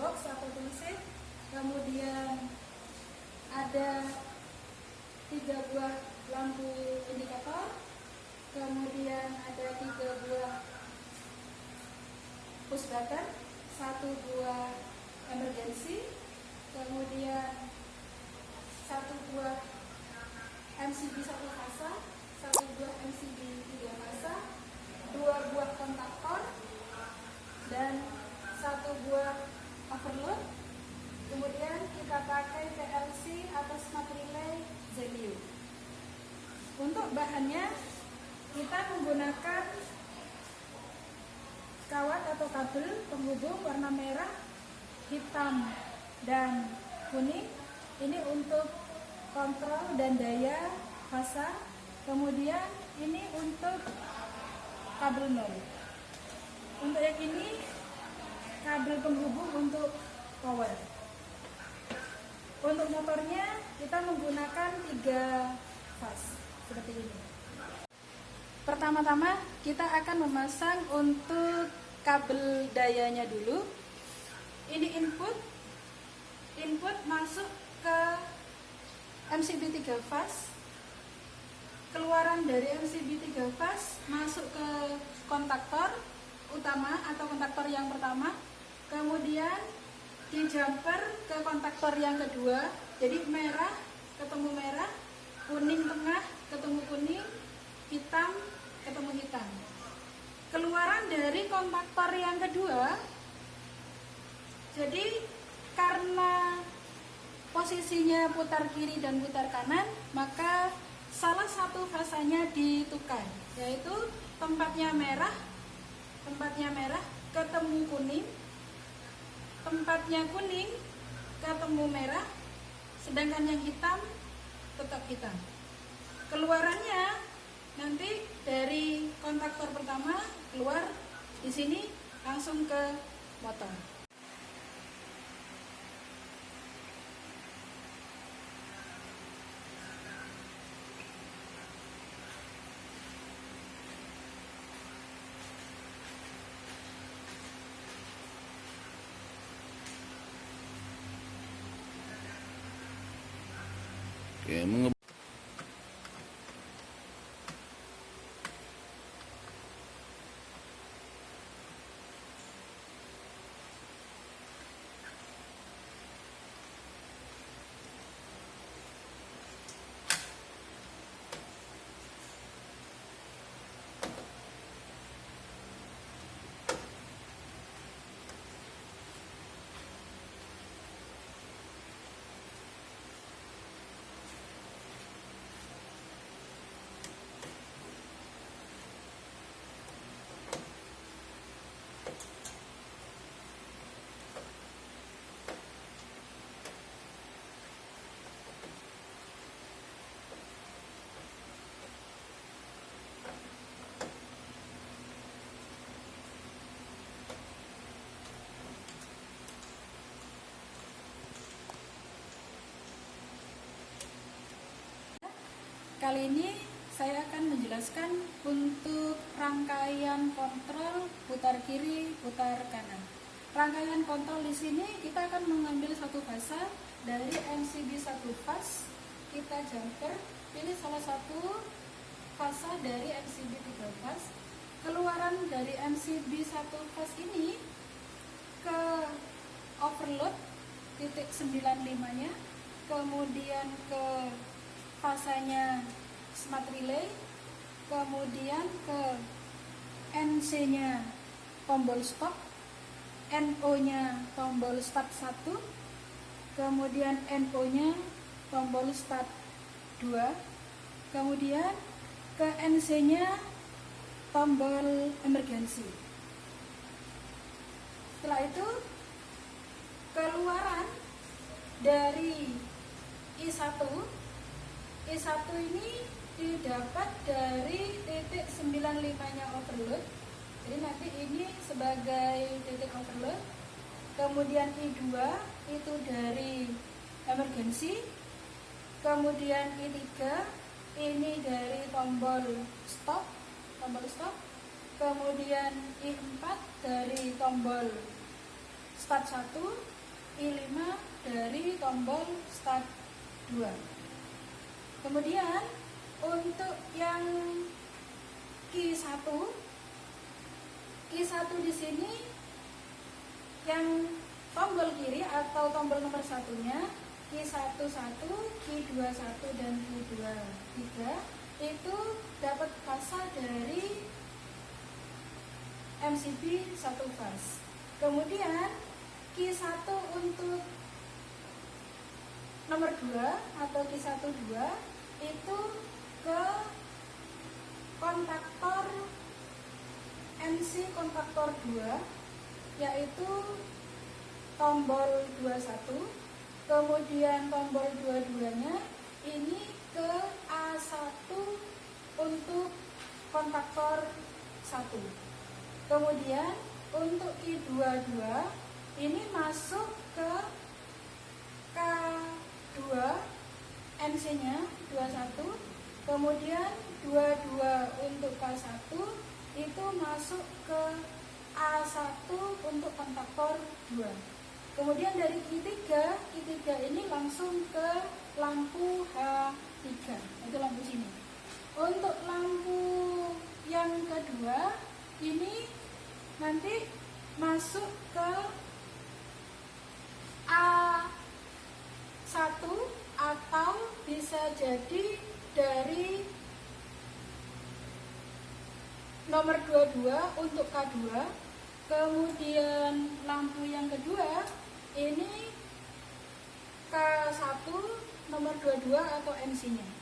box atau toolset, kemudian ada 3 buah lampu indikator, kemudian ada 3 buah push button, 1 buah emergency, kemudian 1 buah MCB 1 fasa, 1 buah MCB 3 fasa, 2 buah kontaktor, dan 1 buah overload. Kemudian kita pakai PLC atau smart relay Zelio. Untuk bahannya kita menggunakan kawat atau kabel penghubung warna merah, hitam, dan kuning. Ini untuk kontrol dan daya fasa. Kemudian ini untuk kabel nol. Untuk yang ini kabel penghubung untuk power. Untuk motornya kita menggunakan 3 fase seperti ini. Pertama-tama kita akan memasang untuk kabel dayanya dulu. Ini input masuk ke MCB 3 fase. Keluaran dari MCB 3 fase masuk ke kontaktor utama atau kontaktor yang pertama, kemudian di jumper ke kontaktor yang kedua. Jadi merah ketemu merah, kuning tengah ketemu kuning, hitam ketemu hitam. Keluaran dari kontaktor yang kedua, jadi karena posisinya putar kiri dan putar kanan, maka salah satu fasanya ditukar, yaitu tempatnya merah ketemu kuning, tempatnya kuning ketemu merah, sedangkan yang hitam tetap hitam. Keluarannya nanti dari kontaktor pertama keluar di sini langsung ke motor. Oke, kali ini saya akan menjelaskan untuk rangkaian kontrol putar kiri, putar kanan. Rangkaian kontrol di sini kita akan mengambil satu fasa dari MCB 1 fase, kita jumper, pilih salah satu fasa dari MCB 3 fase. Keluaran dari MCB 1 fase ini ke overload titik 95-nya, kemudian ke fasanya smart relay, kemudian ke NC-nya tombol stop, NO-nya tombol start 1, kemudian NO-nya tombol start 2, kemudian ke NC-nya tombol emergency. Setelah itu keluaran dari I1 ini didapat dari titik 95-nya overload. Jadi nanti ini sebagai titik overload. Kemudian I2 itu dari emergency. Kemudian I3 ini dari tombol stop. Kemudian I4 dari tombol start 1, I5 dari tombol start 2. Kemudian untuk yang Q1 di sini yang tombol kiri atau tombol nomor satunya Q11, Q21 dan Q23 itu dapat fasa dari MCB 1 fase. Kemudian Q1 untuk nomor 2 atau Q12 itu ke kontaktor MC kontaktor 2 yaitu tombol 21, kemudian tombol 22-nya ini ke A1 untuk kontaktor 1. Kemudian untuk I22 ini masuk ke K2 MC-nya 21, kemudian 22 untuk K1 itu masuk ke A1 untuk kontaktor 2. Kemudian dari Q3 ini langsung ke lampu H3, itu lampu sini. Untuk lampu yang kedua ini nanti masuk ke A1 atau bisa jadi dari nomor 22 untuk K2. Kemudian lampu yang kedua ini K1 nomor 22 atau MC-nya.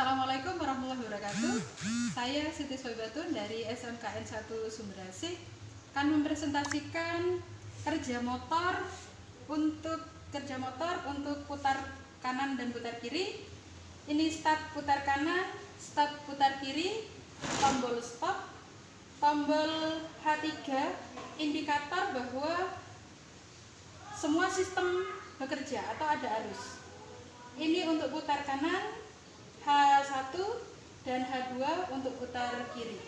Assalamualaikum warahmatullahi wabarakatuh. Saya Siti Soibatun dari SMKN 1 Sumber Asih akan mempresentasikan kerja motor untuk putar kanan dan putar kiri. Ini start putar kanan, start putar kiri, tombol stop, tombol H3, indikator bahwa semua sistem bekerja atau ada arus. Ini untuk putar kanan, H1 dan H2 untuk putar kiri.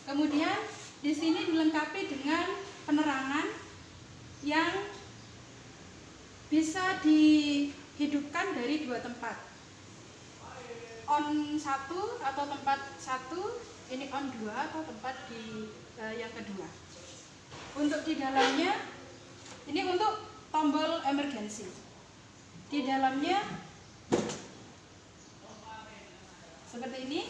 Kemudian di sini dilengkapi dengan penerangan yang bisa dihidupkan dari dua tempat. On 1 atau tempat 1, ini on 2 atau tempat di yang kedua. Untuk di dalamnya ini untuk tombol emergency. Di dalamnya seperti ini.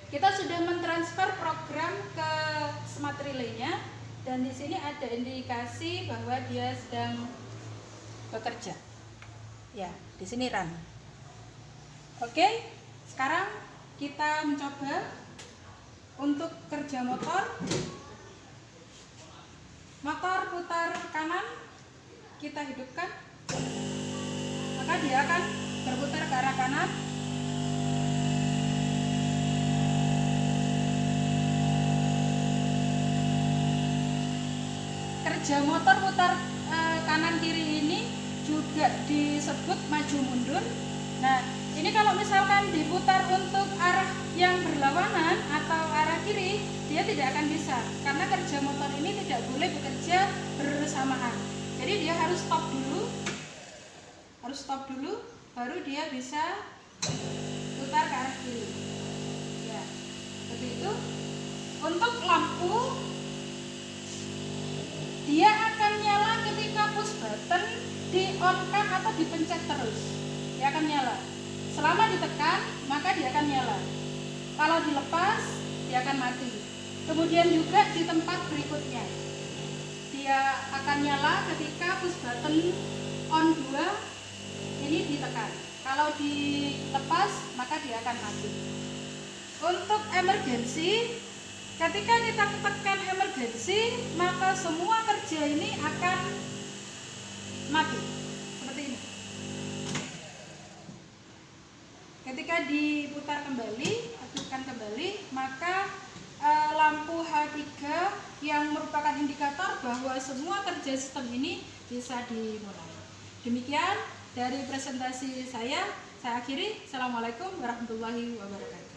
Kita sudah mentransfer program ke smart relay-nya dan di sini ada indikasi bahwa dia sedang bekerja. Ya, di sini run. Oke, sekarang kita mencoba untuk kerja motor. Motor putar kanan, kita hidupkan. Maka dia akan berputar ke arah kanan. Kerja motor putar kanan kiri ini juga disebut maju mundur. Nah, ini kalau misalkan diputar untuk arah yang berlawanan atau arah kiri, dia tidak akan bisa karena kerja motor ini tidak boleh bekerja bersamaan. Jadi dia harus stop dulu, baru dia bisa putar ke arah kiri. Ya, seperti itu. Untuk lampu, dia akan nyala ketika push button di-on-kan atau dipencet terus. Dia akan nyala. Selama ditekan, maka dia akan nyala. Kalau dilepas, dia akan mati. Kemudian juga di tempat berikutnya, dia akan nyala ketika push button on 2 ini ditekan. Kalau dilepas, maka dia akan mati. Untuk emergency, ketika kita tekan emergency, maka semua kerja ini akan mati. Seperti ini. Ketika diputar kembali, aktifkan kembali, maka lampu H3 yang merupakan indikator bahwa semua kerja sistem ini bisa dimulai. Demikian dari presentasi saya akhiri. Assalamualaikum warahmatullahi wabarakatuh.